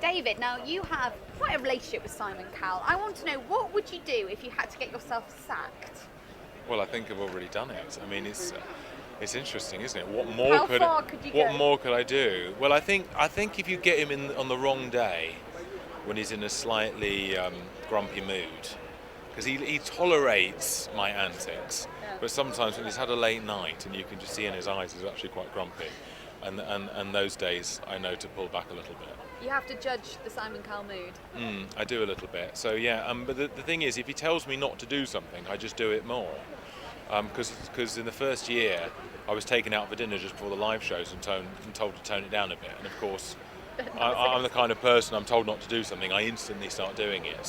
David, now you have quite a relationship with Simon Cowell. I want to know, what would you do if you had to get yourself sacked? Well, I think I've already done it. I mean, it's interesting, isn't it? How far could you what go? more could I do? Well, I think if you get him in on the wrong day, when he's in a slightly grumpy mood, because he tolerates my antics, Yeah. but sometimes when he's had a late night and you can just see in his eyes he's actually quite grumpy, and those days I know to pull back a little bit. You have to judge the Simon Cowell mood. I do a little bit. So yeah, but the thing is, if he tells me not to do something, I just do it more. Because in the first year, I was taken out for dinner just before the live shows and told to tone it down a bit. And of course, I'm the kind of person, I'm told not to do something, I instantly start doing it.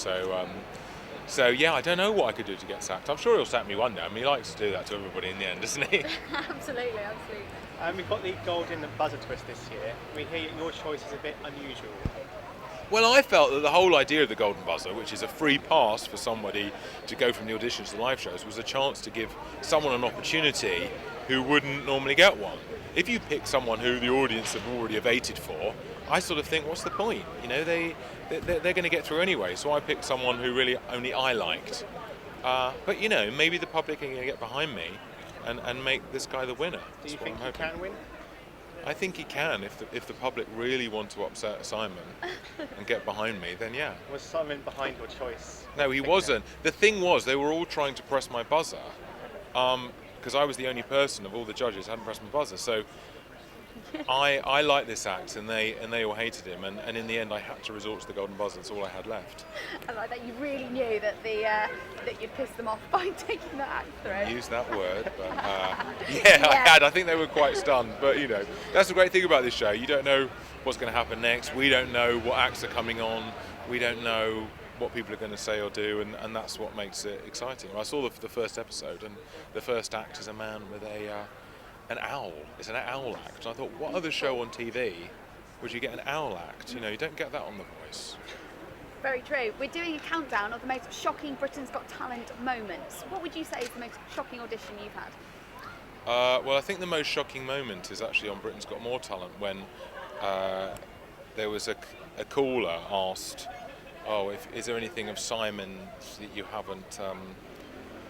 So yeah, I don't know what I could do to get sacked. I'm sure he'll sack me one day. I mean, he likes to do that to everybody in the end, doesn't he? Absolutely. We've got the golden buzzer twist this year. We hear your choice is a bit unusual. Well, I felt that the whole idea of the Golden Buzzer, which is a free pass for somebody to go from the auditions to the live shows, was a chance to give someone an opportunity who wouldn't normally get one. If you pick someone who the audience have already evaded for, I sort of think, what's the point? You know, they're going to get through anyway. So I picked someone who really only I liked. But you know, maybe the public are going to get behind me and make this guy the winner. Do you That's what think I'm he hoping. can win? I think he can if the public really want to upset Simon and get behind me, then yeah. Was Simon behind your choice? No, he wasn't. The thing was, they were all trying to press my buzzer, because I was the only person of all the judges who hadn't pressed my buzzer. So I liked this act, and they all hated him, and in the end, I had to resort to the Golden Buzzer. That's all I had left. I like that you really knew that that you'd pissed them off by taking that act through. Use that word, but yeah, I had. I think they were quite stunned. But you know, that's the great thing about this show. You don't know what's going to happen next. We don't know what acts are coming on. We don't know what people are going to say or do, and that's what makes it exciting. I saw the first episode, and the first act is a man with an owl. It's an owl act. And I thought, what other show on TV would you get an owl act? You know, you don't get that on The Voice. Very true. We're doing a countdown of the most shocking Britain's Got Talent moments. What would you say is the most shocking audition you've had? Well, I think the most shocking moment is actually on Britain's Got More Talent, when there was a caller asked, is there anything of Simon that you haven't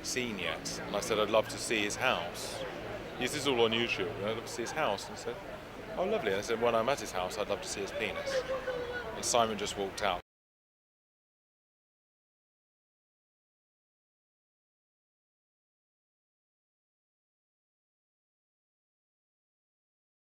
seen yet? And I said, I'd love to see his house. This is all on YouTube. I'd love to see his house. And he said, oh, lovely. And I said, when I'm at his house, I'd love to see his penis. And Simon just walked out.